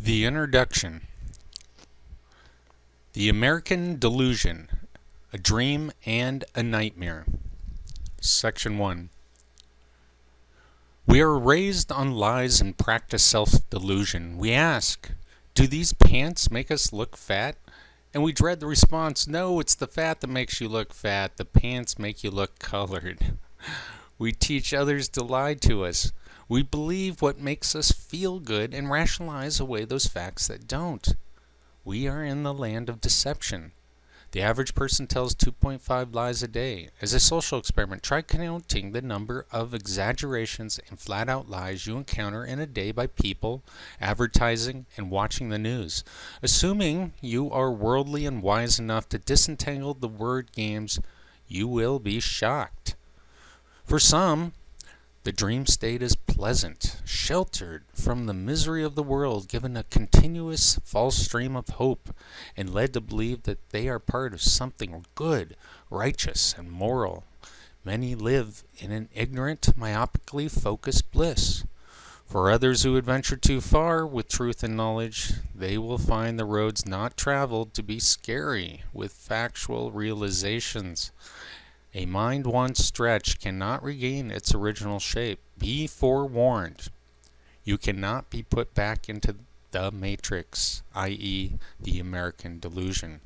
The Introduction. The American Delusion, a Dream and a Nightmare. Section 1. We are raised on lies and practice self-delusion. We ask, do these pants make us look fat? And we dread the response, no, it's the fat that makes you look fat. The pants make you look colored. We teach others to lie to us. We believe what makes us feel good and rationalize away those facts that don't. We are in the land of deception. The average person tells 2.5 lies a day. As a social experiment, try counting the number of exaggerations and flat-out lies you encounter in a day by people, advertising, and watching the news. Assuming you are worldly and wise enough to disentangle the word games, you will be shocked. For some, the dream state is pleasant, sheltered from the misery of the world, given a continuous false stream of hope, and led to believe that they are part of something good, righteous, and moral. Many live in an ignorant, myopically focused bliss. For others who adventure too far with truth and knowledge, they will find the roads not traveled to be scary with factual realizations. A mind once stretched cannot regain its original shape. Be forewarned. You cannot be put back into the matrix, i.e., the American delusion.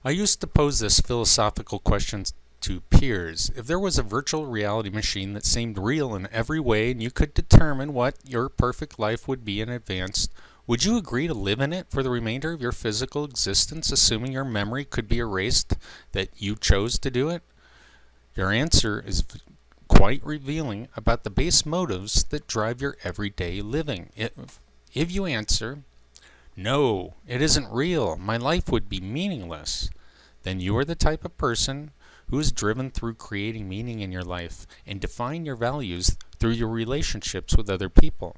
I used to pose this philosophical question to peers. If there was a virtual reality machine that seemed real in every way and you could determine what your perfect life would be in advance, would you agree to live in it for the remainder of your physical existence, assuming your memory could be erased that you chose to do it? Your answer is quite revealing about the base motives that drive your everyday living. If you answer, no, it isn't real, my life would be meaningless, then you are the type of person who is driven through creating meaning in your life and define your values through your relationships with other people.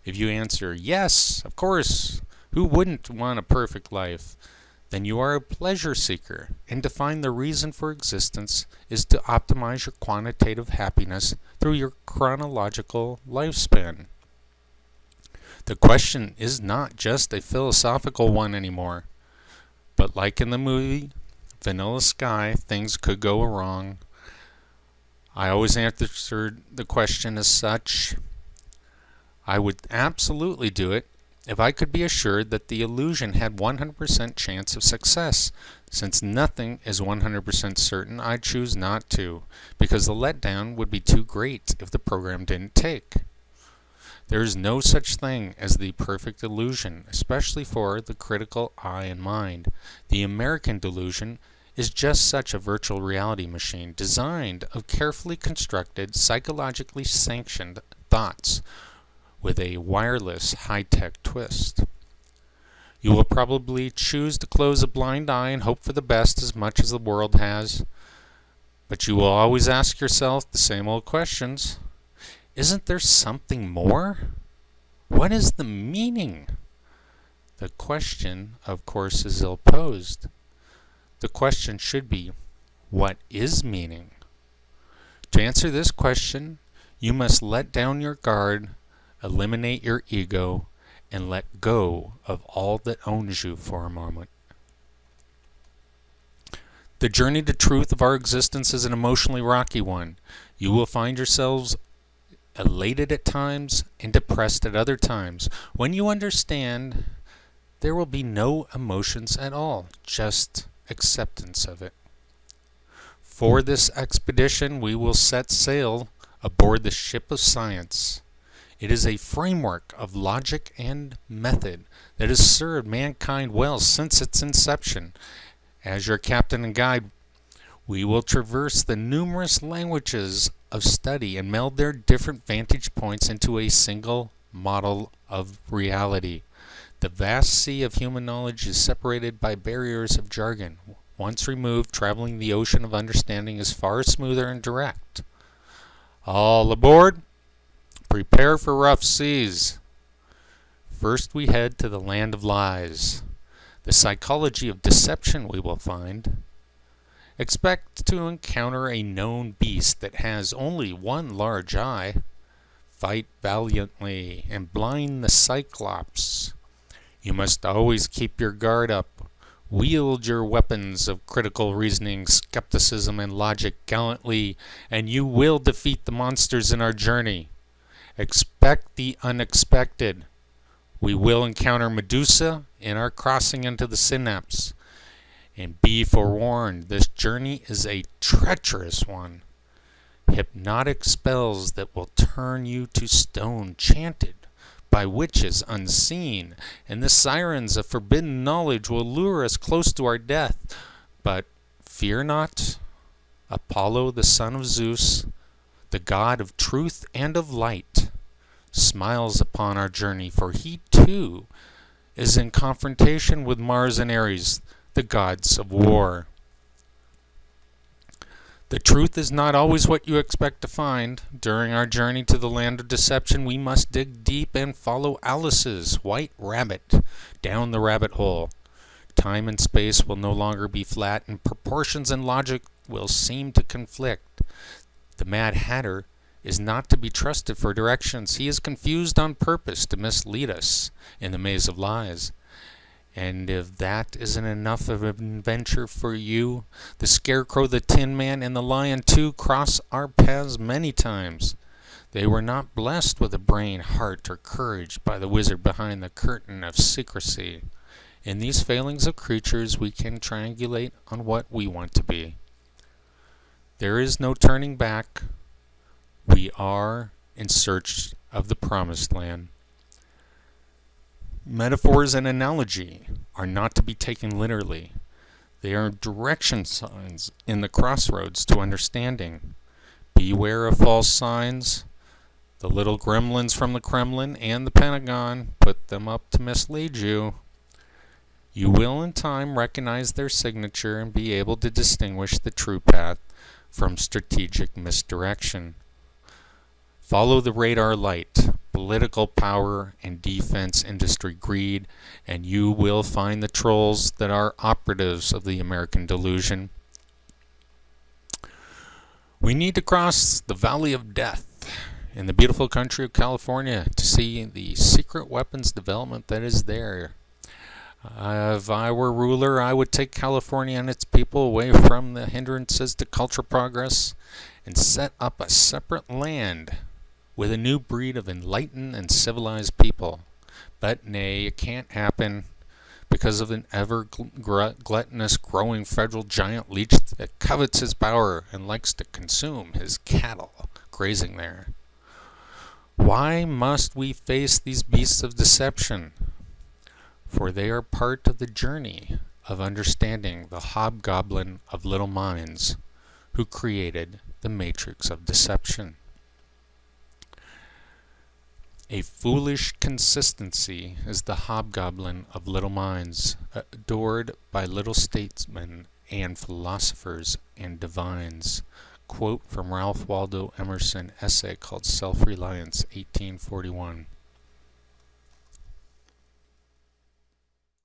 If you answer, yes, of course, who wouldn't want a perfect life? Then you are a pleasure seeker and define the reason for existence is to optimize your quantitative happiness through your chronological lifespan. The question is not just a philosophical one anymore, but like in the movie Vanilla Sky, things could go wrong. I always answered the question as such. I would absolutely do it if I could be assured that the illusion had 100% chance of success. Since nothing is 100% certain, I choose not to, because the letdown would be too great if the program didn't take. There is no such thing as the perfect illusion, especially for the critical eye and mind. The American delusion is just such a virtual reality machine designed of carefully constructed, psychologically sanctioned thoughts with a wireless high-tech twist. You will probably choose to close a blind eye and hope for the best as much as the world has, but you will always ask yourself the same old questions. Isn't there something more? What is the meaning? The question, of course, is ill-posed. The question should be, what is meaning? To answer this question, you must let down your guard, eliminate your ego, and let go of all that owns you for a moment. The journey to truth of our existence is an emotionally rocky one. You will find yourselves elated at times and depressed at other times. When you understand, there will be no emotions at all, just acceptance of it. For this expedition, we will set sail aboard the ship of science. It is a framework of logic and method that has served mankind well since its inception. As your captain and guide, we will traverse the numerous languages of study and meld their different vantage points into a single model of reality. The vast sea of human knowledge is separated by barriers of jargon. Once removed, traveling the ocean of understanding is far smoother and direct. All aboard! Prepare for rough seas. First we head to the land of lies. The psychology of deception we will find. Expect to encounter a known beast that has only one large eye. Fight valiantly and blind the Cyclops. You must always keep your guard up. Wield your weapons of critical reasoning, skepticism, and logic gallantly, and you will defeat the monsters in our journey. Expect the unexpected. We will encounter Medusa in our crossing into the synapse. And be forewarned, this journey is a treacherous one. Hypnotic spells that will turn you to stone, chanted by witches unseen, and the sirens of forbidden knowledge will lure us close to our death. But fear not, Apollo, the son of Zeus, the god of truth and of light, smiles upon our journey, for he too is in confrontation with Mars and Ares, the gods of war. The truth is not always what you expect to find. During our journey to the land of deception, we must dig deep and follow Alice's white rabbit down the rabbit hole. Time and space will no longer be flat, and proportions and logic will seem to conflict. The Mad Hatter is not to be trusted for directions. He is confused on purpose to mislead us in the maze of lies. And if that isn't enough of an adventure for you, the Scarecrow, the Tin Man, and the Lion too cross our paths many times. They were not blessed with a brain, heart, or courage by the wizard behind the curtain of secrecy. In these failings of creatures, we can triangulate on what we want to be. There is no turning back. We are in search of the promised land. Metaphors and analogy are not to be taken literally. They are direction signs in the crossroads to understanding. Beware of false signs. The little gremlins from the Kremlin and the Pentagon put them up to mislead you. You will in time recognize their signature and be able to distinguish the true path from strategic misdirection. Follow the radar light, political power and defense industry greed, and you will find the trolls that are operatives of the American delusion. We need to cross the Valley of Death in the beautiful country of California to see the secret weapons development that is there. If I were ruler, I would take California and its people away from the hindrances to cultural progress and set up a separate land with a new breed of enlightened and civilized people. But nay, it can't happen because of an ever gluttonous growing federal giant leech that covets his power and likes to consume his cattle grazing there. Why must we face these beasts of deception? For they are part of the journey of understanding the hobgoblin of little minds who created the matrix of deception. A foolish consistency is the hobgoblin of little minds, adored by little statesmen and philosophers and divines. Quote from Ralph Waldo Emerson essay called Self-Reliance, 1841.